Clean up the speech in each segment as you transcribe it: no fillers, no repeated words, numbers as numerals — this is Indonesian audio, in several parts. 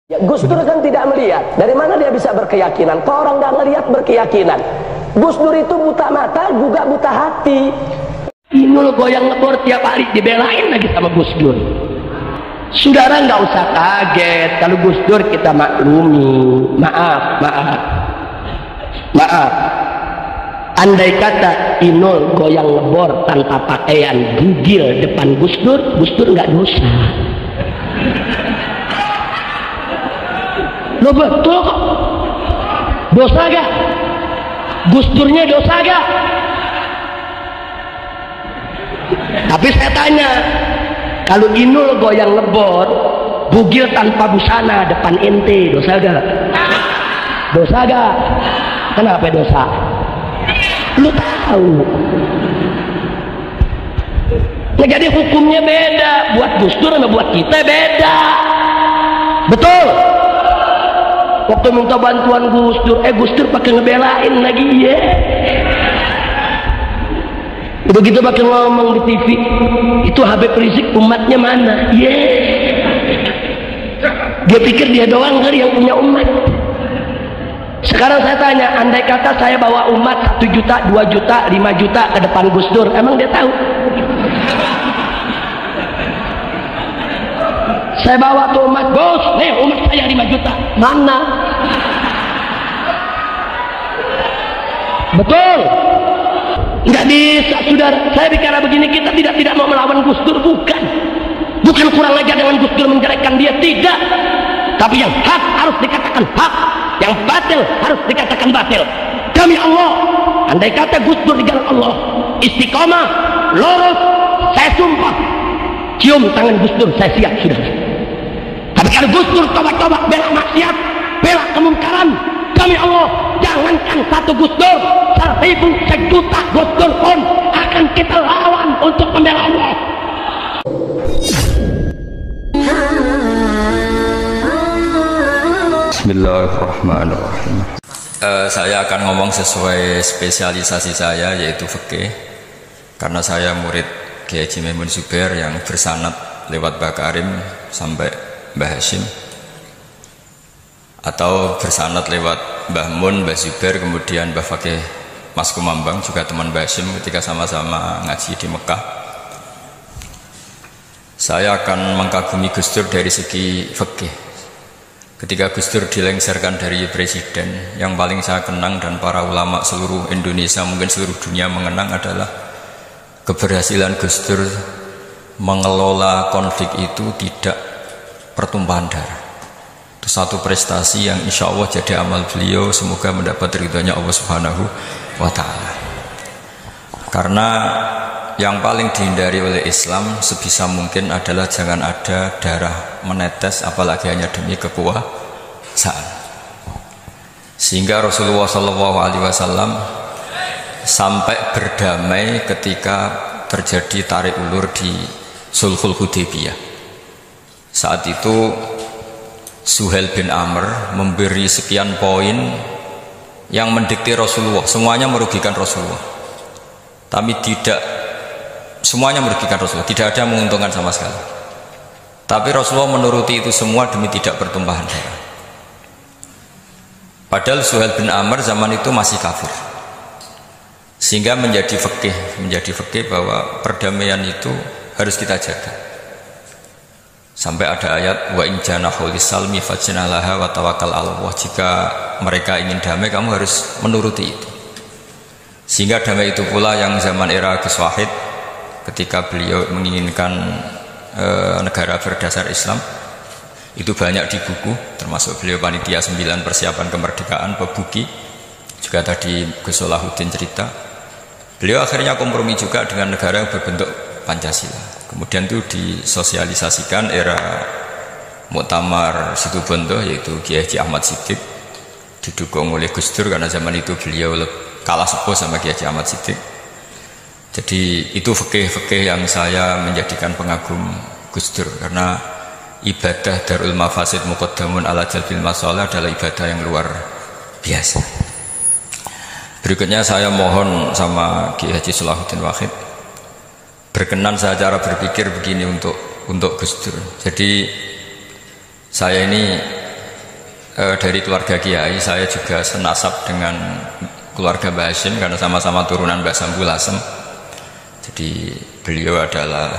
Ya, Gus Dur kan tidak melihat. Dari mana dia bisa berkeyakinan? Kalau orang nggak ngelihat berkeyakinan. Gus Dur itu buta mata juga buta hati. Inul goyang ngebor tiap hari dibelain lagi sama Gus Dur. Saudara nggak usah kaget kalau Gus Dur kita maklumi. Maaf. Andai kata Inul goyang ngebor tanpa pakaian gigil depan Gus Dur nggak dosa. Lo betul kok. Dosa gak? Gus Durnya dosa gak? Tapi saya tanya, kalau Inul goyang ngebor bugil tanpa busana depan ente, dosa gak? Dosa gak? Kenapa dosa? Lu tahu. Nah, jadi hukumnya beda. Buat Gus Dur sama buat kita beda. Betul? Waktu minta bantuan Gus Dur pakai ngebelain lagi ya. Begitu pakai ngomong di TV, itu Habib Rizik umatnya mana? Ya. Dia pikir dia doang kali yang punya umat. Sekarang saya tanya, andai kata saya bawa umat 1 juta, 2 juta, 5 juta ke depan Gus Dur, emang dia tahu? Saya bawa tuh umat, bos, nih umat saya 5 juta. Mana? Betul? Nggak bisa, saudara. Saya bicara begini, kita tidak mau melawan Gus Dur, bukan. Bukan kurang ajar dengan Gus Dur menjelekkan dia, tidak. Tapi yang hak harus dikatakan hak, yang batil harus dikatakan batil. Demi Allah, andai kata Gus Dur di jalan Allah, istiqomah, lurus, saya sumpah, cium tangan Gus Dur, saya siap, saudara. Tapi kalau Gus Dur coba-coba bela maksiat, bela kemungkaran, demi Allah, jangankan 1 Gus Dur, 1000, 1 juta Gus Dur pun akan kita lawan untuk membela Allah. Bismillahirrahmanirrahim. Saya akan ngomong sesuai spesialisasi saya, yaitu fikih. Karena saya murid Kiai Haji Maimun Zubair yang bersanad lewat Mbah Karim sampai Mbah Hashim, atau bersanad lewat Mbah Mun, Mbah Zubair, kemudian Mbah Fakih Mas Kumambang, juga teman Mbah Hashim ketika sama-sama ngaji di Mekah. Saya akan mengkagumi Gus Dur dari segi fikih. Ketika Gus Dur dilengsarkan dari presiden, yang paling saya kenang dan para ulama seluruh Indonesia, mungkin seluruh dunia mengenang adalah keberhasilan Gus Dur mengelola konflik itu tidak pertumpahan darah. Itu satu prestasi yang insya Allah jadi amal beliau, semoga mendapat ridhonya Allah Subhanahu wa Ta'ala. Karena yang paling dihindari oleh Islam sebisa mungkin adalah jangan ada darah menetes, apalagi hanya demi kekuasaan. Sehingga Rasulullah SAW sampai berdamai ketika terjadi tarik ulur di Sulhul Hudaybiyah. Saat itu Suhail bin Amr memberi sekian poin yang mendikte Rasulullah, semuanya merugikan Rasulullah. Tapi semuanya merugikan Rasulullah, tidak ada yang menguntungkan sama sekali. Tapi Rasulullah menuruti itu semua demi tidak bertumpahan darah. Padahal Suhail bin Amr zaman itu masih kafir. Sehingga menjadi fikih bahwa perdamaian itu harus kita jaga. Sampai ada ayat wa in janahu lisalmi fajnalaha wa tawakkal 'ala Allah. Jika mereka ingin damai, kamu harus menuruti itu. Sehingga damai itu pula yang zaman era Gus Wahid, ketika beliau menginginkan negara berdasar Islam, itu banyak di buku, termasuk beliau panitia 9 persiapan kemerdekaan, Pebuki, juga tadi Gus Solahuddin cerita. Beliau akhirnya kompromi juga dengan negara yang berbentuk Pancasila. Kemudian itu disosialisasikan era Muktamar Situbondo, yaitu Kiai Haji Ahmad Siddiq, didukung oleh Gus Dur karena zaman itu beliau kalah sepuh sama Kiai Haji Ahmad Siddiq. Jadi itu fikih yang saya menjadikan pengagum Gus Dur, karena ibadah Darul Mafasid Muqaddamun ala Jalbil Masalah adalah ibadah yang luar biasa. Berikutnya saya mohon sama Kiai Haji Solahuddin Wahid berkenan saya cara berpikir begini untuk Gus Dur. Jadi saya ini dari keluarga Kiai, saya juga senasab dengan keluarga Mbah Hashim karena sama-sama turunan Mbah Sambul Lasem. Jadi beliau adalah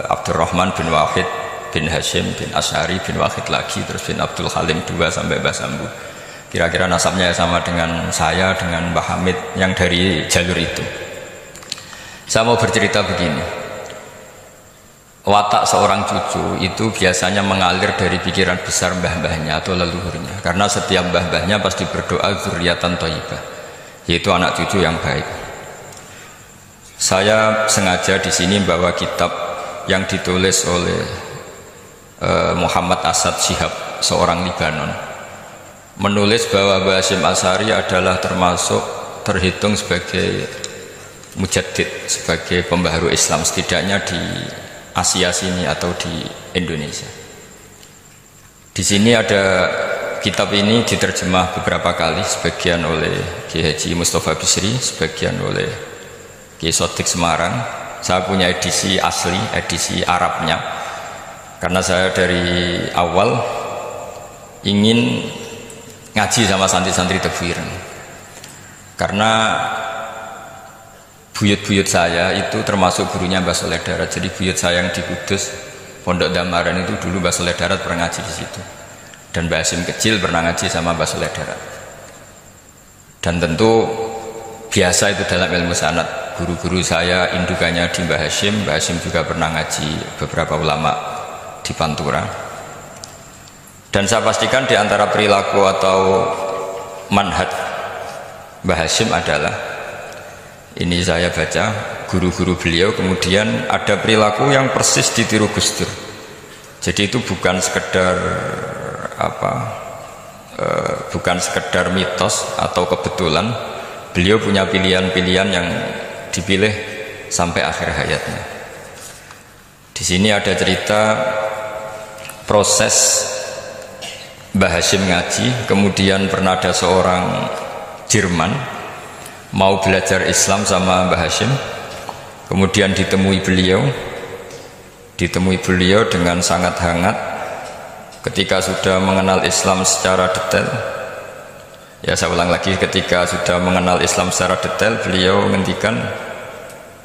Abdurrahman bin Wahid bin Hashim bin Asy'ari bin Wahid lagi, terus bin Abdul Halim 2 sampai Mbah Sambu. Kira-kira nasabnya sama dengan saya, dengan Mbah Hamid yang dari jalur itu. Saya mau bercerita begini, watak seorang cucu itu biasanya mengalir dari pikiran besar mbah-mbahnya atau leluhurnya, karena setiap mbah-mbahnya pasti berdoa dzurriatan thayyibah, yaitu anak cucu yang baik. Saya sengaja di sini bawa kitab yang ditulis oleh Muhammad Asad Shihab, seorang Libanon, menulis bahwa Mbah Hashim Asy'ari adalah terhitung sebagai mujaddid, sebagai pembaharu Islam, setidaknya di Asia sini atau di Indonesia. Di sini ada kitab ini diterjemah beberapa kali, sebagian oleh Kiai Haji Mustafa Bisri, sebagian oleh Kiai Sodik Semarang. Saya punya edisi asli, edisi Arabnya, karena saya dari awal ingin ngaji sama santri-santri Tekfiren, karena buyut-buyut saya itu termasuk gurunya Mbah Soleh Darat. Jadi buyut saya yang di Kudus, Pondok Damaran itu dulu Mbah Soleh Darat pernah ngaji di situ, dan Mbah Hashim kecil pernah ngaji sama Mbah Soleh Darat. Dan tentu biasa itu dalam ilmu sanad, guru-guru saya indukannya di Mbah Hashim juga pernah ngaji beberapa ulama di Pantura. Dan saya pastikan di antara perilaku atau manhaj Mbah Hashim adalah, ini saya baca guru-guru beliau, kemudian ada perilaku yang persis ditiru Gus Dur. Jadi itu bukan sekedar bukan sekedar mitos atau kebetulan, beliau punya pilihan-pilihan yang dipilih sampai akhir hayatnya. Di sini ada cerita proses Mbah Hashim ngaji, kemudian pernah ada seorang Jerman mau belajar Islam sama Mbah Hashim, kemudian ditemui beliau dengan sangat hangat. Ketika sudah mengenal Islam secara detail, ya saya ulang lagi, ketika sudah mengenal Islam secara detail, beliau ngendikan,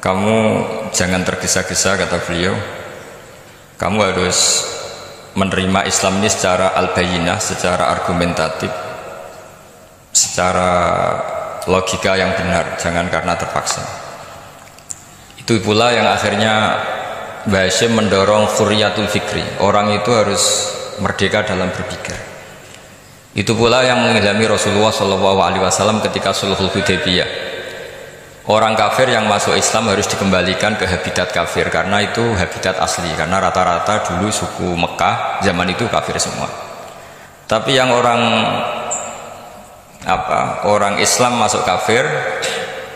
kamu jangan tergesa-gesa, kata beliau, kamu harus menerima Islam ini secara al-bayyinah, secara argumentatif, secara logika yang benar, jangan karena terpaksa. Itu pula yang akhirnya Mbah Hashim mendorong khurriyatul fikri, orang itu harus merdeka dalam berpikir. Itu pula yang mengilhami Rasulullah SAW ketika Sulhul Hudaybiyah. Orang kafir yang masuk Islam harus dikembalikan ke habitat kafir, karena itu habitat asli, karena rata-rata dulu suku Mekah zaman itu kafir semua. Tapi yang orang Islam masuk kafir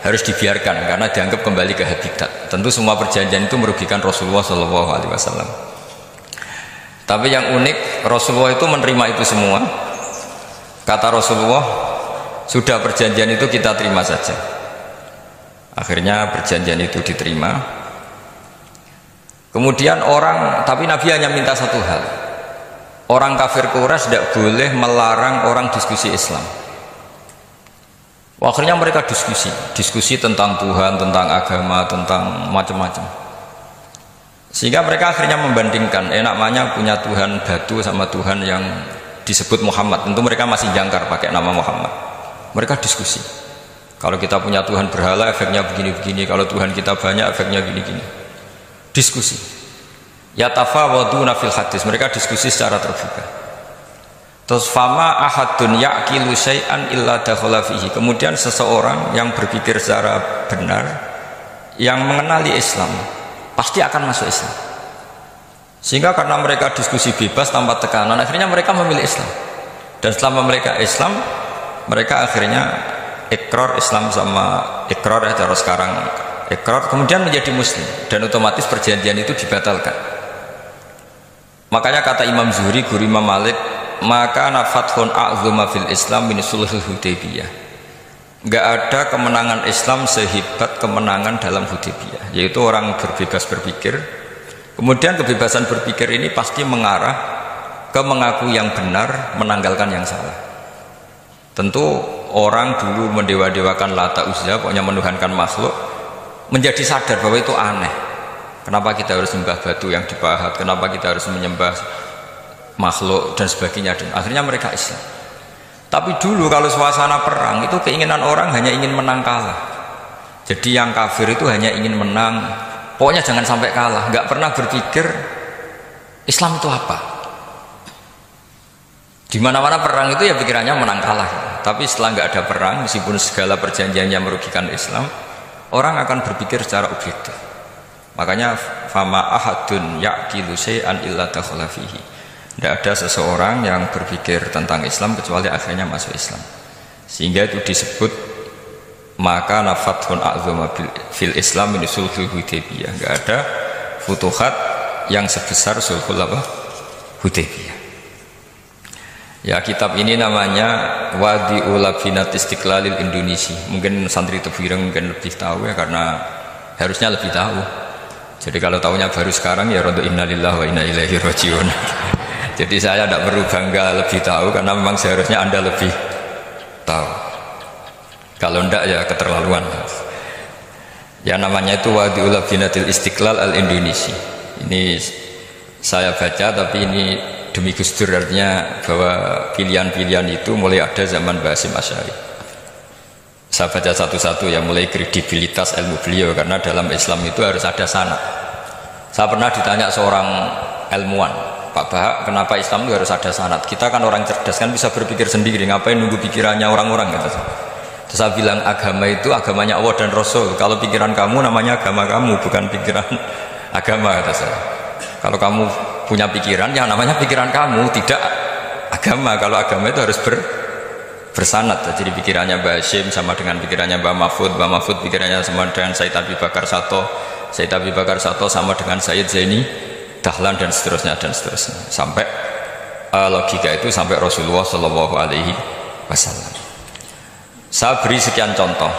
harus dibiarkan karena dianggap kembali ke habitat. Tentu semua perjanjian itu merugikan Rasulullah SAW. Tapi yang unik, Rasulullah itu menerima itu semua. Kata Rasulullah, sudah perjanjian itu kita terima saja. Akhirnya perjanjian itu diterima. Kemudian tapi Nabi hanya minta satu hal, orang kafir Quraisy tidak boleh melarang orang diskusi Islam. Akhirnya mereka diskusi tentang Tuhan, tentang agama, tentang macam-macam. Sehingga mereka akhirnya membandingkan, namanya punya Tuhan batu sama Tuhan yang disebut Muhammad. Tentu mereka masih jangkar pakai nama Muhammad. Mereka diskusi. Kalau kita punya Tuhan berhala, efeknya begini-begini. Kalau Tuhan kita banyak, efeknya gini-gini. Diskusi. Yatafawaduna fil hadis. Mereka diskusi secara terbuka. Terus fama ahadun ya'qilu syai'an illa dakhala fihi. Kemudian seseorang yang berpikir secara benar, yang mengenali Islam, pasti akan masuk Islam. Sehingga karena mereka diskusi bebas tanpa tekanan, akhirnya mereka memilih Islam. Dan selama mereka Islam, mereka akhirnya ikrar Islam sama ikrar, cara sekarang ikrar, kemudian menjadi muslim, dan otomatis perjanjian itu dibatalkan. Makanya kata Imam Zuhri, guru Imam Malik, maka nafathun a'zuma fil Islam min sulhul Hudaybiyah. Enggak ada kemenangan Islam sehebat kemenangan dalam Hudaybiyah, yaitu orang berbebas berpikir. Kemudian kebebasan berpikir ini pasti mengarah ke mengaku yang benar, menanggalkan yang salah. Tentu orang dulu mendewa-dewakan Lata Uzza, pokoknya menuhankan makhluk, menjadi sadar bahwa itu aneh. Kenapa kita harus menyembah batu yang dipahat, kenapa kita harus menyembah makhluk dan sebagainya. Dan akhirnya mereka Islam. Tapi dulu kalau suasana perang itu keinginan orang hanya ingin menang kalah. Jadi yang kafir itu hanya ingin menang, pokoknya jangan sampai kalah, nggak pernah berpikir Islam itu apa. Di mana-mana perang itu ya pikirannya menang kalah. Tapi setelah nggak ada perang, meskipun segala perjanjiannya merugikan Islam, orang akan berpikir secara objektif. Makanya fama ahadun yaqilu syai'an illa dakhala fihi. Tidak ada seseorang yang berpikir tentang Islam kecuali akhirnya masuk Islam. Sehingga itu disebut maka nafathun a'zama fil Islam min sulhul Hudaybiyah. Enggak ada futuhat yang sebesar sulhul Hudaybiyah. Ya, kitab ini namanya Wadi'ul Labinat Istiqlalil Indonesia. Mungkin santri Tebireng mungkin lebih tahu ya, karena harusnya lebih tahu. Jadi kalau tahunya baru sekarang ya rodo innalillahi wa inna ilaihi rajiun. Jadi saya tidak perlu bangga lebih tahu, karena memang seharusnya Anda lebih tahu. Kalau tidak ya keterlaluan. Ya, namanya itu Wadi'ul Labinatil Istiqlal al Indonesia. Ini saya baca, tapi ini demi Gus Dur, artinya bahwa pilihan-pilihan itu mulai ada zaman Mbah Hasyim Asy'ari. Saya baca satu-satu yang mulai kredibilitas ilmu beliau, karena dalam Islam itu harus ada sanad. Saya pernah ditanya seorang ilmuwan, Pak Bahak, kenapa Islam itu harus ada sanad? Kita kan orang cerdas, kan bisa berpikir sendiri, ngapain nunggu pikirannya orang-orang? Terus saya bilang, agama itu agamanya Allah dan Rasul. Kalau pikiran kamu namanya agama kamu, bukan pikiran agama, kata saya. Kalau kamu punya pikiran, yang namanya pikiran kamu, tidak agama. Kalau agama itu harus bersanad. Jadi pikirannya Mbah Hasyim sama dengan pikirannya Mbah Mahfud pikirannya sama dengan Said Abi Bakar Sato sama dengan Sayyid Zaini Dahlan, dan seterusnya sampai logika itu sampai Rasulullah Shallallahu Alaihi Wasallam. Saya beri sekian contoh.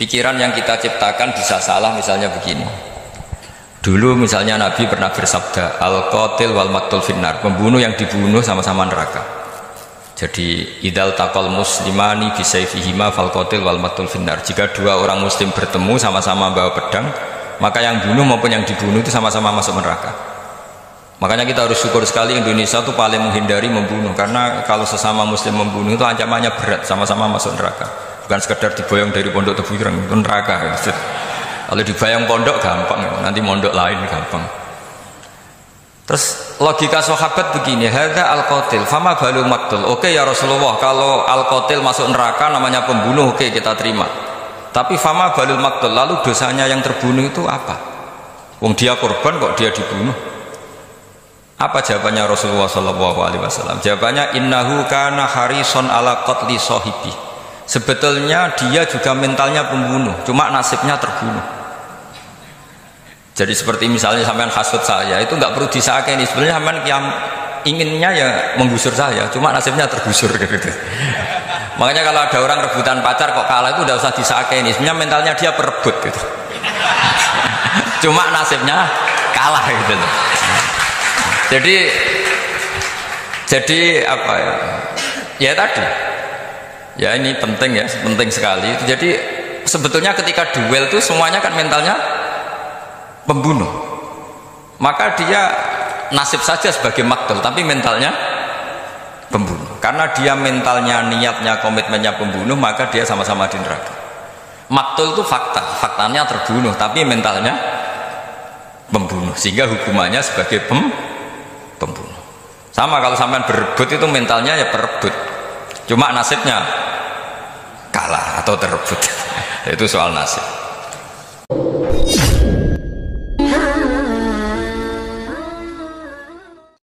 Pikiran yang kita ciptakan bisa salah, misalnya begini. Dulu misalnya Nabi pernah bersabda, al-qatil wal maqtul finnar, pembunuh yang dibunuh sama-sama neraka. Jadi idal taqal muslimani bisayfihima fal qatil wal maqtul finnar. Jika dua orang muslim bertemu sama-sama bawa pedang, maka yang bunuh maupun yang dibunuh itu sama-sama masuk neraka. Makanya kita harus syukur sekali Indonesia itu paling menghindari membunuh, karena kalau sesama muslim membunuh itu ancamannya berat, sama-sama masuk neraka. Bukan sekedar diboyong dari pondok Tebireng, itu neraka. Kalau dibayang pondok gampang, nanti mondok lain gampang. Terus logika sahabat begini, hadza al-qatil fama balu maqtul. Oke ya Rasulullah, kalau al-qatil masuk neraka namanya pembunuh, oke kita terima. Tapi fama balul maqtul, lalu dosanya yang terbunuh itu apa? Wong dia korban kok dia dibunuh. Apa jawabannya Rasulullah sallallahu alaihi wasallam? Jawabannya innahu kana harison ala qatli sahibi. Sebetulnya dia juga mentalnya pembunuh, cuma nasibnya terbunuh. Jadi seperti misalnya sampean hasut saya, itu nggak perlu disakeni. Sebenarnya sampean yang inginnya ya menggusur saya, cuma nasibnya tergusur gitu. Makanya kalau ada orang rebutan pacar kok kalah, itu udah usah disakeni. Sebenarnya mentalnya dia perebut gitu. Cuma nasibnya kalah gitu loh. Jadi apa ya? Ya tadi. Ya ini penting ya, penting sekali. Jadi sebetulnya ketika duel itu semuanya kan mentalnya pembunuh. Maka dia nasib saja sebagai maktul, tapi mentalnya pembunuh. Karena dia mentalnya, niatnya, komitmennya pembunuh, maka dia sama-sama di neraka. Maktul itu fakta, faktanya terbunuh, tapi mentalnya pembunuh, sehingga hukumannya sebagai pembunuh. Sama kalau sampean berebut itu mentalnya ya perebut, cuma nasibnya kalah atau terebut. Itu soal nasib.